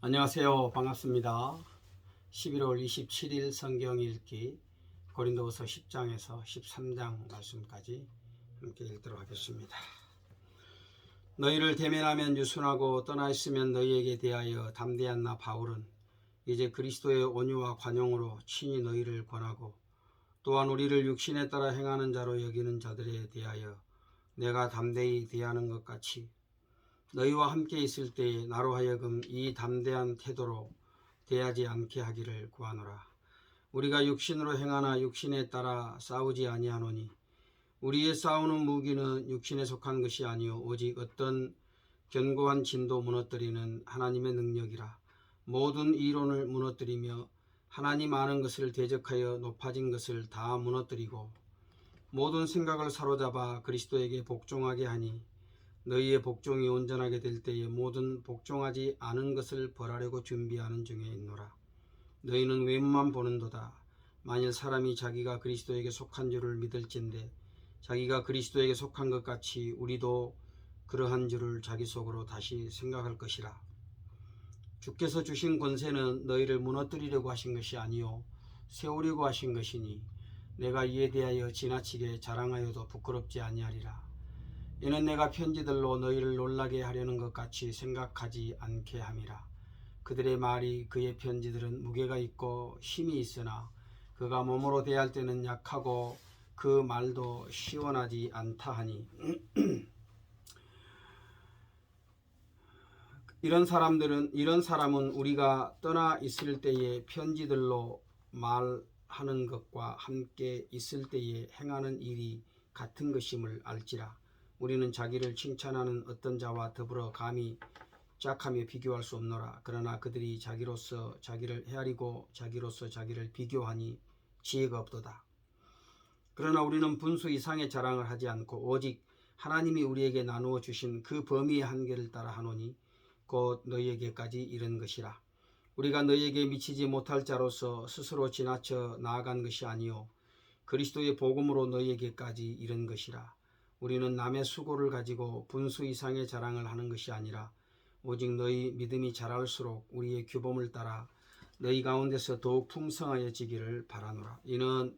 안녕하세요. 반갑습니다. 11월 27일 성경 읽기 고린도후서 10장에서 13장 말씀까지 함께 읽도록 하겠습니다. 너희를 대면하면 유순하고 떠나 있으면 너희에게 대하여 담대한 나 바울은 이제 그리스도의 온유와 관용으로 친히 너희를 권하고 또한 우리를 육신에 따라 행하는 자로 여기는 자들에 대하여 내가 담대히 대하는 것 같이 너희와 함께 있을 때에 나로 하여금 이 담대한 태도로 대하지 않게 하기를 구하노라. 우리가 육신으로 행하나 육신에 따라 싸우지 아니하노니 우리의 싸우는 무기는 육신에 속한 것이 아니요 오직 어떤 견고한 진도 무너뜨리는 하나님의 능력이라. 모든 이론을 무너뜨리며 하나님 아는 것을 대적하여 높아진 것을 다 무너뜨리고 모든 생각을 사로잡아 그리스도에게 복종하게 하니 너희의 복종이 온전하게 될 때에 모든 복종하지 않은 것을 벌하려고 준비하는 중에 있노라. 너희는 외모만 보는도다. 만일 사람이 자기가 그리스도에게 속한 줄을 믿을진대 자기가 그리스도에게 속한 것 같이 우리도 그러한 줄을 자기 속으로 다시 생각할 것이라. 주께서 주신 권세는 너희를 무너뜨리려고 하신 것이 아니요 세우려고 하신 것이니 내가 이에 대하여 지나치게 자랑하여도 부끄럽지 아니하리라. 이는 내가 편지들로 너희를 놀라게 하려는 것 같이 생각하지 않게 함이라. 그들의 말이 그의 편지들은 무게가 있고 힘이 있으나 그가 몸으로 대할 때는 약하고 그 말도 시원하지 않다 하니 이런 사람은 우리가 떠나 있을 때에 편지들로 말하는 것과 함께 있을 때에 행하는 일이 같은 것임을 알지라. 우리는 자기를 칭찬하는 어떤 자와 더불어 감히 짝하며 비교할 수 없노라. 그러나 그들이 자기로서 자기를 헤아리고 자기로서 자기를 비교하니 지혜가 없도다. 그러나 우리는 분수 이상의 자랑을 하지 않고 오직 하나님이 우리에게 나누어 주신 그 범위의 한계를 따라 하노니 곧 너희에게까지 이른 것이라. 우리가 너희에게 미치지 못할 자로서 스스로 지나쳐 나아간 것이 아니요 그리스도의 복음으로 너희에게까지 이른 것이라. 우리는 남의 수고를 가지고 분수 이상의 자랑을 하는 것이 아니라 오직 너희 믿음이 자랄수록 우리의 규범을 따라 너희 가운데서 더욱 풍성하여지기를 바라노라. 이는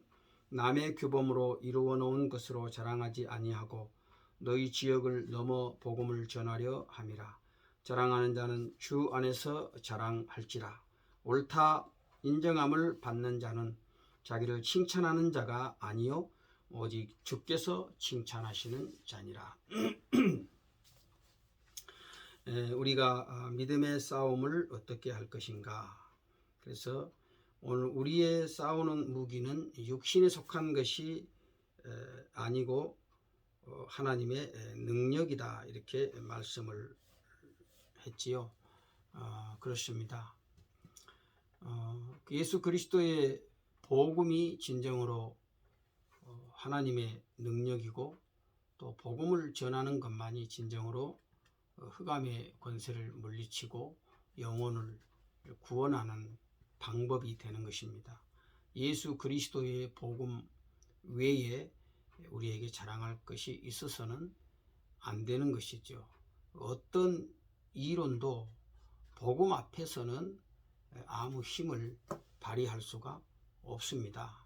남의 규범으로 이루어 놓은 것으로 자랑하지 아니하고 너희 지역을 넘어 복음을 전하려 함이라. 자랑하는 자는 주 안에서 자랑할지라. 옳다 인정함을 받는 자는 자기를 칭찬하는 자가 아니요 오직 주께서 칭찬하시는 자니라. 우리가 믿음의 싸움을 어떻게 할 것인가. 그래서 오늘 우리의 싸우는 무기는 육신에 속한 것이 아니고 하나님의 능력이다 이렇게 말씀을 했지요. 그렇습니다. 예수 그리스도의 복음이 진정으로 하나님의 능력이고 또 복음을 전하는 것만이 진정으로 흑암의 권세를 물리치고 영혼을 구원하는 방법이 되는 것입니다. 예수 그리스도의 복음 외에 우리에게 자랑할 것이 있어서는 안 되는 것이죠. 어떤 이론도 복음 앞에서는 아무 힘을 발휘할 수가 없습니다.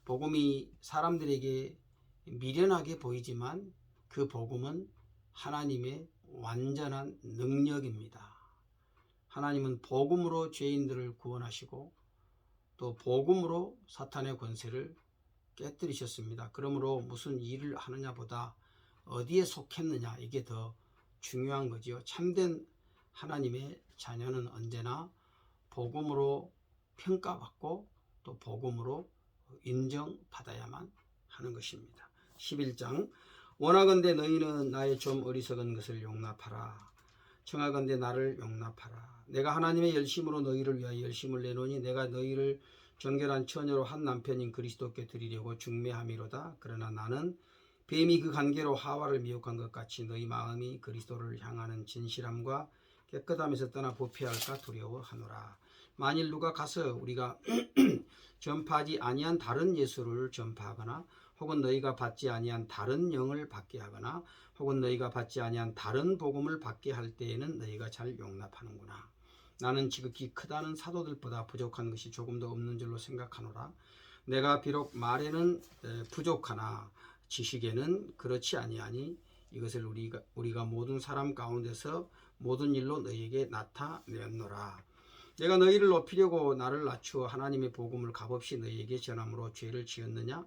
복음이 사람들에게 미련하게 보이지만 그 복음은 하나님의 완전한 능력입니다. 하나님은 복음으로 죄인들을 구원하시고 또 복음으로 사탄의 권세를 깨뜨리셨습니다. 그러므로 무슨 일을 하느냐보다 어디에 속했느냐 이게 더 중요한 거지요. 참된 하나님의 자녀는 언제나 복음으로 평가받고 또 복음으로 인정받아야만 하는 것입니다. 11장 원하건대 너희는 나의 좀 어리석은 것을 용납하라. 청하건대 나를 용납하라. 내가 하나님의 열심으로 너희를 위하여 열심을 내노니 내가 너희를 정결한 처녀로 한 남편인 그리스도께 드리려고 중매함이로다. 그러나 나는 뱀이 그 관계로 하와를 미혹한 것 같이 너희 마음이 그리스도를 향하는 진실함과 깨끗함에서 떠나 부패할까 두려워하노라. 만일 누가 가서 우리가 전파하지 아니한 다른 예수를 전파하거나 혹은 너희가 받지 아니한 다른 영을 받게 하거나 혹은 너희가 받지 아니한 다른 복음을 받게 할 때에는 너희가 잘 용납하는구나. 나는 지극히 크다는 사도들보다 부족한 것이 조금도 없는 줄로 생각하노라. 내가 비록 말에는 부족하나 지식에는 그렇지 아니하니 이것을 우리가 모든 사람 가운데서 모든 일로 너희에게 나타내었노라. 내가 너희를 높이려고 나를 낮추어 하나님의 복음을 값없이 너희에게 전함으로 죄를 지었느냐?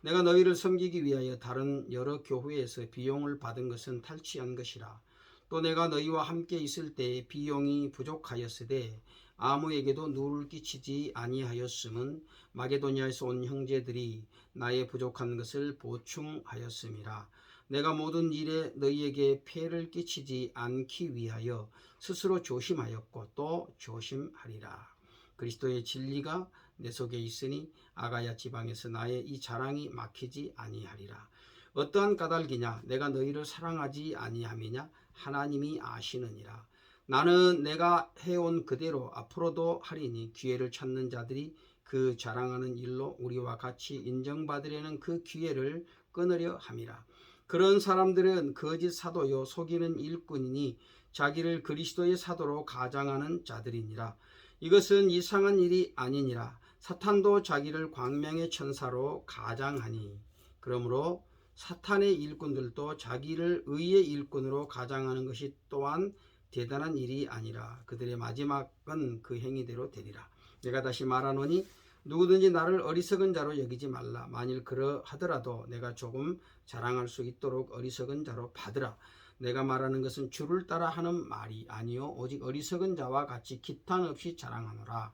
내가 너희를 섬기기 위하여 다른 여러 교회에서 비용을 받은 것은 탈취한 것이라. 또 내가 너희와 함께 있을 때에 비용이 부족하였으되 아무에게도 누를 끼치지 아니하였음은 마게도니아에서 온 형제들이 나의 부족한 것을 보충하였음이라. 내가 모든 일에 너희에게 폐를 끼치지 않기 위하여 스스로 조심하였고 또 조심하리라. 그리스도의 진리가 내 속에 있으니 아가야 지방에서 나의 이 자랑이 막히지 아니하리라. 어떠한 까닭이냐? 내가 너희를 사랑하지 아니함이냐? 하나님이 아시느니라. 나는 내가 해온 그대로 앞으로도 하리니 기회를 찾는 자들이 그 자랑하는 일로 우리와 같이 인정받으려는 그 기회를 끊으려 함이라. 그런 사람들은 거짓 사도요 속이는 일꾼이니 자기를 그리스도의 사도로 가장하는 자들이니라. 이것은 이상한 일이 아니니라. 사탄도 자기를 광명의 천사로 가장하니 그러므로 사탄의 일꾼들도 자기를 의의 일꾼으로 가장하는 것이 또한 대단한 일이 아니라 그들의 마지막은 그 행위대로 되리라. 내가 다시 말하노니 누구든지 나를 어리석은 자로 여기지 말라. 만일 그러하더라도 내가 조금 자랑할 수 있도록 어리석은 자로 받으라. 내가 말하는 것은 주를 따라 하는 말이 아니요 오직 어리석은 자와 같이 기탄 없이 자랑하노라.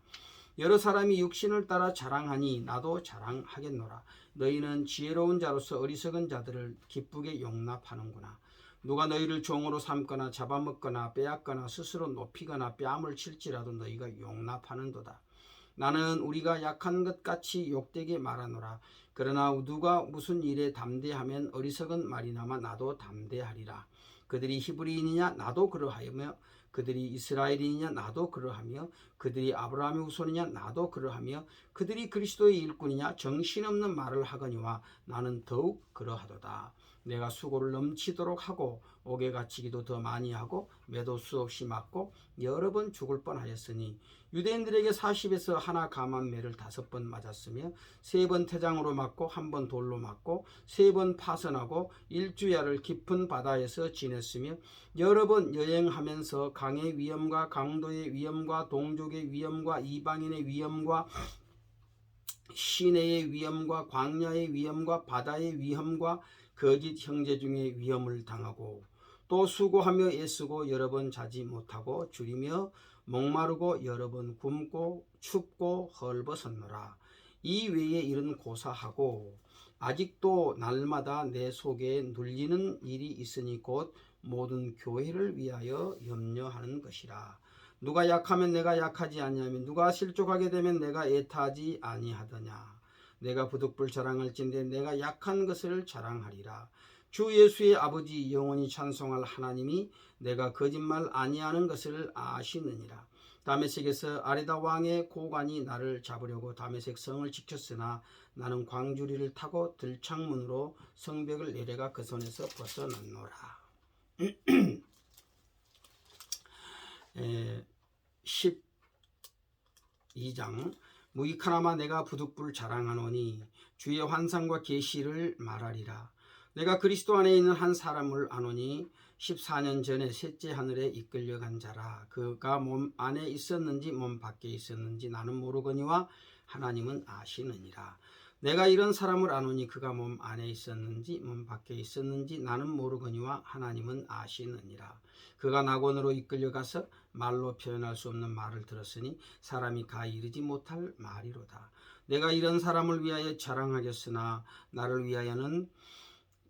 여러 사람이 육신을 따라 자랑하니 나도 자랑하겠노라. 너희는 지혜로운 자로서 어리석은 자들을 기쁘게 용납하는구나. 누가 너희를 종으로 삼거나 잡아먹거나 빼앗거나 스스로 높이거나 뺨을 칠지라도 너희가 용납하는도다. 나는 우리가 약한 것 같이 욕되게 말하노라. 그러나 누가 무슨 일에 담대하면 어리석은 말이나마 나도 담대하리라. 그들이 히브리인이냐 나도 그러하며 그들이 이스라엘이냐 나도 그러하며 그들이 아브라함의 후손이냐 나도 그러하며 그들이 그리스도의 일꾼이냐 정신없는 말을 하거니와 나는 더욱 그러하도다. 내가 수고를 넘치도록 하고 옥에 갇히기도 더 많이 하고 매도 수없이 맞고 여러 번 죽을 뻔하였으니 유대인들에게 40에서 하나 감한 매를 5번 맞았으며 3번 태장으로 맞고 1번 돌로 맞고 3번 파선하고 일주야를 깊은 바다에서 지냈으며 여러 번 여행하면서 강의 위험과 강도의 위험과 동족의 위험과 이방인의 위험과 시내의 위험과 광야의 위험과 바다의 위험과 거짓 형제 중에 위험을 당하고 또 수고하며 애쓰고 여러 번 자지 못하고 줄이며 목마르고 여러 번 굶고 춥고 헐벗었노라. 이 외의 일은 고사하고 아직도 날마다 내 속에 눌리는 일이 있으니 곧 모든 교회를 위하여 염려하는 것이라. 누가 약하면 내가 약하지 아니하며 누가 실족하게 되면 내가 애타하지 아니하더냐. 내가 부득불 자랑할진대 내가 약한 것을 자랑하리라. 주 예수의 아버지 영원히 찬송할 하나님이 내가 거짓말 아니하는 것을 아시느니라. 다메섹에서 아레다 왕의 고관이 나를 잡으려고 다메섹 성을 지켰으나 나는 광주리를 타고 들창문으로 성벽을 내려가 그 손에서 벗어났노라. 12장 무익하나마 내가 부득불 자랑하노니 주의 환상과 계시를 말하리라. 내가 그리스도 안에 있는 한 사람을 아노니 14년 전에 셋째 하늘에 이끌려간 자라. 그가 몸 안에 있었는지 몸 밖에 있었는지 나는 모르거니와 하나님은 아시느니라. 내가 이런 사람을 아노니 그가 몸 안에 있었는지 몸 밖에 있었는지 나는 모르거니와 하나님은 아시느니라. 그가 낙원으로 이끌려가서 말로 표현할 수 없는 말을 들었으니 사람이 가 이르지 못할 말이로다. 내가 이런 사람을 위하여 자랑하겠으나 나를 위하여는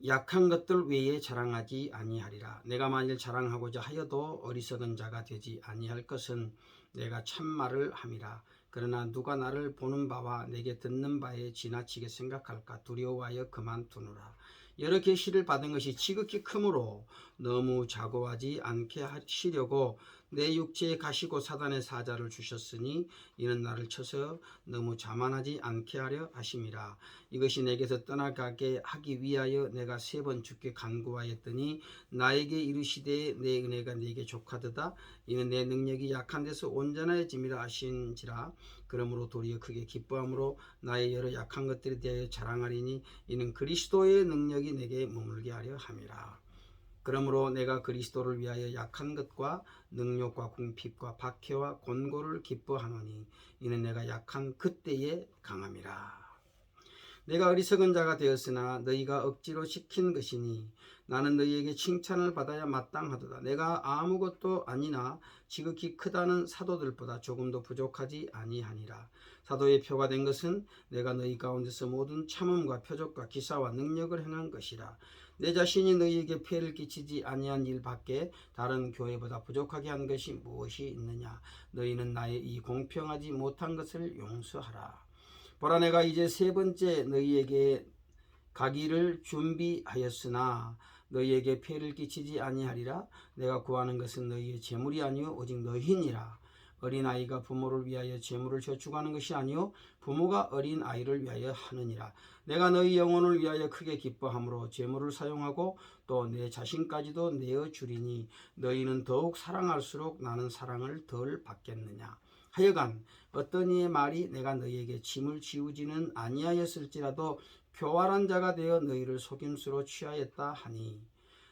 약한 것들 외에 자랑하지 아니하리라. 내가 만일 자랑하고자 하여도 어리석은 자가 되지 아니할 것은 내가 참말을 함이라. 그러나 누가 나를 보는 바와 내게 듣는 바에 지나치게 생각할까 두려워하여 그만두노라. 여러 계시를 받은 것이 지극히 크므로 너무 자고하지 않게 하시려고 내 육체에 가시고 사단의 사자를 주셨으니 이는 나를 쳐서 너무 자만하지 않게 하려 하심이라. 이것이 내게서 떠나가게 하기 위하여 내가 3번 주께 간구하였더니 나에게 이르시되 내 은혜가 네게 족하도다. 이는 내 능력이 약한 데서 온전해짐이라 하신지라. 그러므로 도리어 크게 기뻐함으로 나의 여러 약한 것들에 대하여 자랑하리니 이는 그리스도의 능력이 내게 머물게 하려 함이라. 그러므로 내가 그리스도를 위하여 약한 것과 능력과 궁핍과 박해와 곤고를 기뻐하노니 이는 내가 약한 그때에 강함이라. 내가 어리석은 자가 되었으나 너희가 억지로 시킨 것이니 나는 너희에게 칭찬을 받아야 마땅하도다. 내가 아무것도 아니나 지극히 크다는 사도들보다 조금도 부족하지 아니하니라. 사도의 표가 된 것은 내가 너희 가운데서 모든 참음과 표적과 기사와 능력을 행한 것이라. 내 자신이 너희에게 폐를 끼치지 아니한 일 밖에 다른 교회보다 부족하게 한 것이 무엇이 있느냐. 너희는 나의 이 공평하지 못한 것을 용서하라. 보라, 내가 이제 3번째 너희에게 가기를 준비하였으나 너희에게 폐를 끼치지 아니하리라. 내가 구하는 것은 너희의 재물이 아니요 오직 너희니라. 어린아이가 부모를 위하여 재물을 저축하는 것이 아니요 부모가 어린아이를 위하여 하느니라. 내가 너희 영혼을 위하여 크게 기뻐함으로 재물을 사용하고 또 내 자신까지도 내어주리니 너희는 더욱 사랑할수록 나는 사랑을 덜 받겠느냐. 하여간 어떤 이의 말이 내가 너희에게 짐을 지우지는 아니하였을지라도 교활한 자가 되어 너희를 속임수로 취하였다 하니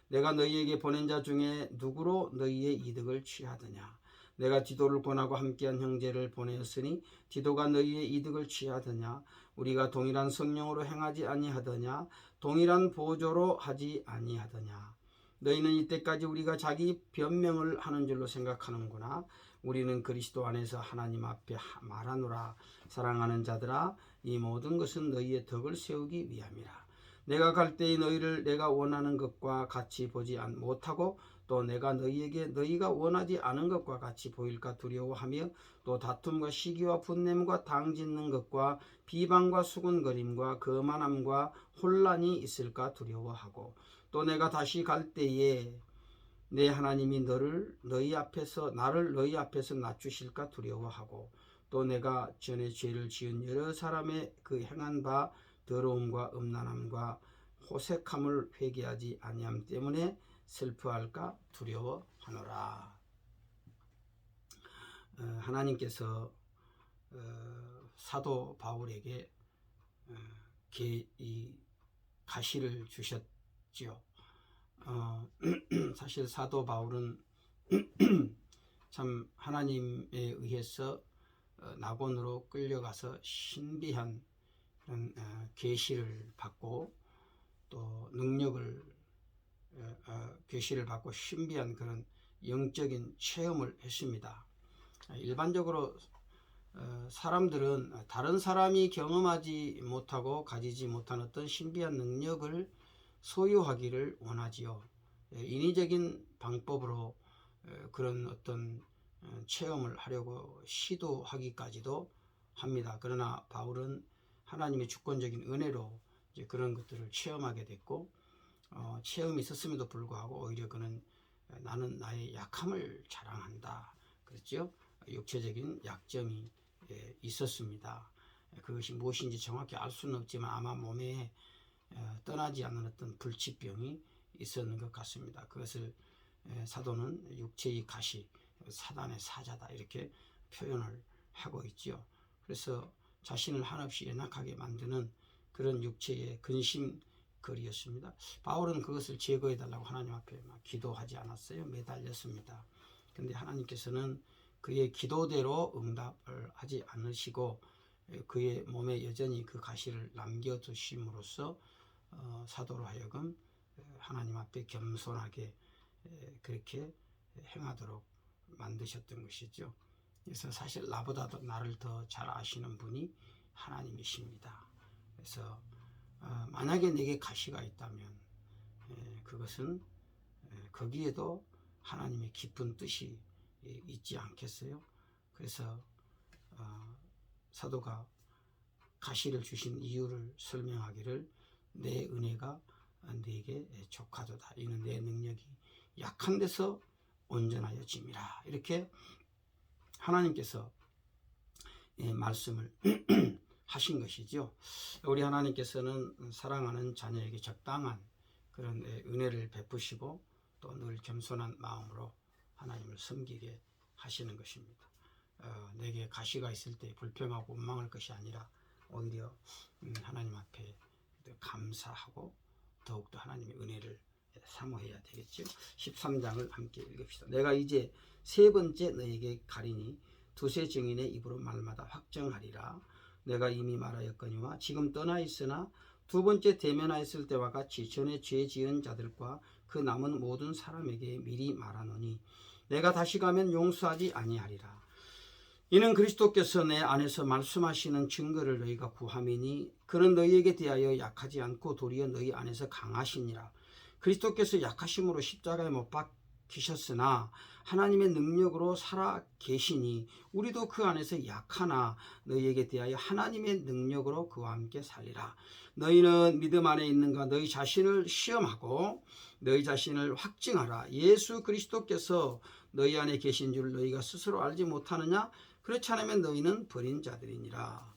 내가 너희에게 보낸 자 중에 누구로 너희의 이득을 취하더냐. 내가 디도를 권하고 함께한 형제를 보내었으니 디도가 너희의 이득을 취하더냐. 우리가 동일한 성령으로 행하지 아니하더냐. 동일한 보조로 하지 아니하더냐. 너희는 이때까지 우리가 자기 변명을 하는 줄로 생각하는구나. 우리는 그리스도 안에서 하나님 앞에 말하노라. 사랑하는 자들아, 이 모든 것은 너희의 덕을 세우기 위함이라. 내가 갈 때에 너희를 내가 원하는 것과 같이 보지 못하고 또 내가 너희에게 너희가 원하지 않은 것과 같이 보일까 두려워하며 또 다툼과 시기와 분냄과 당짓는 것과 비방과 수군거림과 거만함과 혼란이 있을까 두려워하고 또 내가 다시 갈 때에 내 하나님이 나를 너희 앞에서 낮추실까 두려워하고 또 내가 전에 죄를 지은 여러 사람의 그 행한 바 더러움과 음란함과 호색함을 회개하지 아니함 때문에 슬퍼할까 두려워하노라. 하나님께서 사도 바울에게 이 가시를 주셨지요. 사실 사도 바울은 참 하나님에 의해서 낙원으로 끌려가서 신비한 그런 계시를 받고 또 능력을 계시를 받고 신비한 그런 영적인 체험을 했습니다. 일반적으로 사람들은 다른 사람이 경험하지 못하고 가지지 못한 어떤 신비한 능력을 소유하기를 원하지요. 인위적인 방법으로 그런 어떤 체험을 하려고 시도하기까지도 합니다. 그러나 바울은 하나님의 주권적인 은혜로 이제 그런 것들을 체험하게 됐고 체험이 있었음에도 불구하고 오히려 그는 나는 나의 약함을 자랑한다 그랬죠. 육체적인 약점이 있었습니다. 그것이 무엇인지 정확히 알 수는 없지만 아마 몸에 떠나지 않는 어떤 불치병이 있었는 것 같습니다. 그것을 사도는 육체의 가시, 사단의 사자다 이렇게 표현을 하고 있지요. 그래서 자신을 한없이 연약하게 만드는 그런 육체의 근심거리였습니다. 바울은 그것을 제거해달라고 하나님 앞에 막 기도하지 않았어요. 매달렸습니다. 그런데 하나님께서는 그의 기도대로 응답을 하지 않으시고 그의 몸에 여전히 그 가시를 남겨두심으로써 사도로 하여금 하나님 앞에 겸손하게 그렇게 행하도록 만드셨던 것이죠. 그래서 사실 나보다도 나를 더 잘 아시는 분이 하나님이십니다. 그래서 만약에 내게 가시가 있다면 그것은 거기에도 하나님의 깊은 뜻이 있지 않겠어요? 그래서 사도가 가시를 주신 이유를 설명하기를 내 은혜가 네게 족하도다. 이는 내 능력이 약한 데서 온전하여짐이라. 이렇게 하나님께서 말씀을 하신 것이죠. 우리 하나님께서는 사랑하는 자녀에게 적당한 그런 은혜를 베푸시고 또 늘 겸손한 마음으로 하나님을 섬기게 하시는 것입니다. 내게 가시가 있을 때 불평하고 원망할 것이 아니라 오히려 하나님 앞에 감사하고 더욱더 하나님의 은혜를 사모해야 되겠죠. 13장을 함께 읽읍시다. 내가 이제 세 번째 너에게 가리니 두세 증인의 입으로 말마다 확정하리라. 내가 이미 말하였거니와 지금 떠나 있으나 두 번째 대면하였을 때와 같이 전에 죄 지은 자들과 그 남은 모든 사람에게 미리 말하노니 내가 다시 가면 용서하지 아니하리라. 이는 그리스도께서 내 안에서 말씀하시는 증거를 너희가 구함이니 그는 너희에게 대하여 약하지 않고 도리어 너희 안에서 강하시니라. 그리스도께서 약하심으로 십자가에 못 박히셨으나 하나님의 능력으로 살아 계시니 우리도 그 안에서 약하나 너희에게 대하여 하나님의 능력으로 그와 함께 살리라. 너희는 믿음 안에 있는가 너희 자신을 시험하고 너희 자신을 확증하라. 예수 그리스도께서 너희 안에 계신 줄 너희가 스스로 알지 못하느냐? 그렇지 않으면 너희는 버린 자들이니라.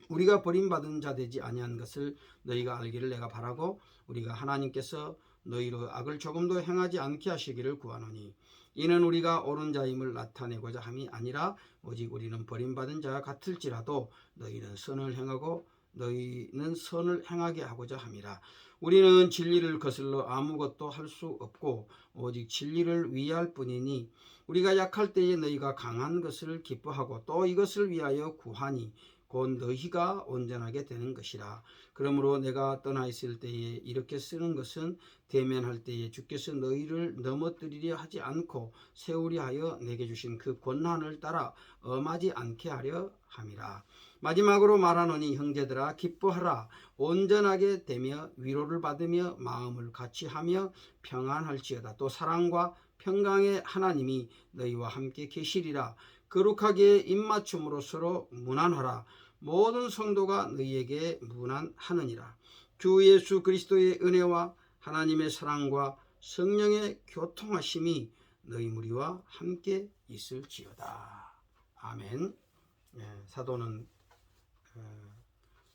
우리가 버림받은 자 되지 아니한 것을 너희가 알기를 내가 바라고 우리가 하나님께서 너희로 악을 조금도 행하지 않게 하시기를 구하노니 이는 우리가 옳은 자임을 나타내고자 함이 아니라 오직 우리는 버림받은 자와 같을지라도 너희는 선을 행하고 너희는 선을 행하게 하고자 함이라. 우리는 진리를 거슬러 아무것도 할 수 없고 오직 진리를 위할 뿐이니 우리가 약할 때에 너희가 강한 것을 기뻐하고 또 이것을 위하여 구하니 곧 너희가 온전하게 되는 것이라. 그러므로 내가 떠나 있을 때에 이렇게 쓰는 것은 대면할 때에 주께서 너희를 넘어뜨리려 하지 않고 세우려 하여 내게 주신 그 권한을 따라 엄하지 않게 하려 함이라. 마지막으로 말하노니 형제들아 기뻐하라. 온전하게 되며 위로를 받으며 마음을 같이 하며 평안할지어다. 또 사랑과 평강의 하나님이 너희와 함께 계시리라. 거룩하게 입맞춤으로 서로 문안하라. 모든 성도가 너희에게 문안하느니라. 주 예수 그리스도의 은혜와 하나님의 사랑과 성령의 교통하심이 너희 무리와 함께 있을지어다. 아멘. 사도는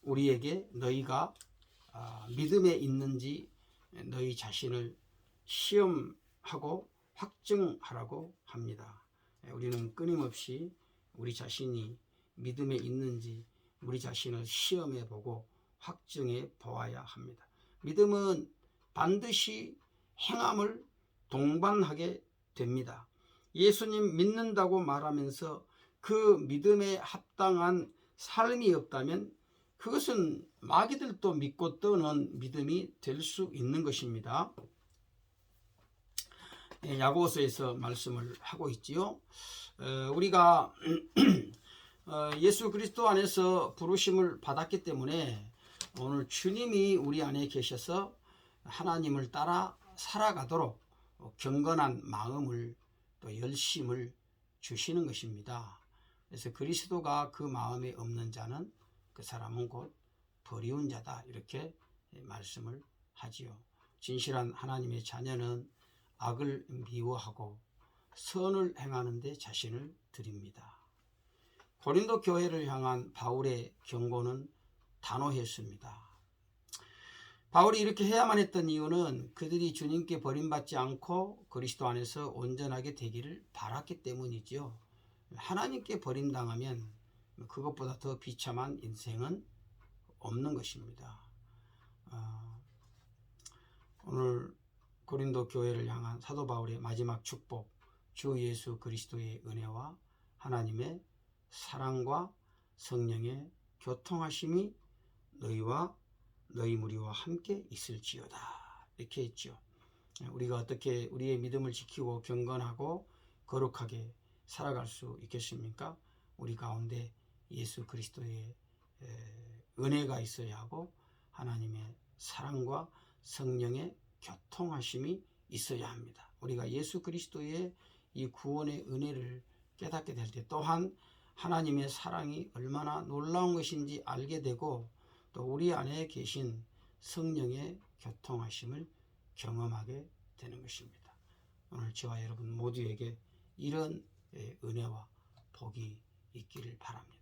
우리에게 너희가 믿음에 있는지 너희 자신을 시험하고 확증하라고 합니다. 우리는 끊임없이 우리 자신이 믿음에 있는지 우리 자신을 시험해 보고 확증해 보아야 합니다. 믿음은 반드시 행함을 동반하게 됩니다. 예수님 믿는다고 말하면서 그 믿음에 합당한 삶이 없다면 그것은 마귀들도 믿고 떠는 믿음이 될 수 있는 것입니다. 야고보서에서 말씀을 하고 있지요. 우리가 예수 그리스도 안에서 부르심을 받았기 때문에 오늘 주님이 우리 안에 계셔서 하나님을 따라 살아가도록 경건한 마음을 또 열심을 주시는 것입니다. 그래서 그리스도가 그 마음에 없는 자는 그 사람은 곧 버리운 자다 이렇게 말씀을 하지요. 진실한 하나님의 자녀는 악을 미워하고 선을 행하는 데 자신을 드립니다. 고린도 교회를 향한 바울의 경고는 단호했습니다. 바울이 이렇게 해야만 했던 이유는 그들이 주님께 버림받지 않고 그리스도 안에서 온전하게 되기를 바랐기 때문이죠. 하나님께 버림당하면 그것보다 더 비참한 인생은 없는 것입니다. 오늘 고린도 교회를 향한 사도 바울의 마지막 축복, 주 예수 그리스도의 은혜와 하나님의 사랑과 성령의 교통하심이 너희와 너희 무리와 함께 있을지어다 이렇게 했죠. 우리가 어떻게 우리의 믿음을 지키고 경건하고 거룩하게 살아갈 수 있겠습니까? 우리 가운데 예수 그리스도의 은혜가 있어야 하고 하나님의 사랑과 성령의 교통하심이 있어야 합니다. 우리가 예수 그리스도의 이 구원의 은혜를 깨닫게 될 때 또한 하나님의 사랑이 얼마나 놀라운 것인지 알게 되고 또 우리 안에 계신 성령의 교통하심을 경험하게 되는 것입니다. 오늘 저와 여러분 모두에게 이런 은혜와 복이 있기를 바랍니다.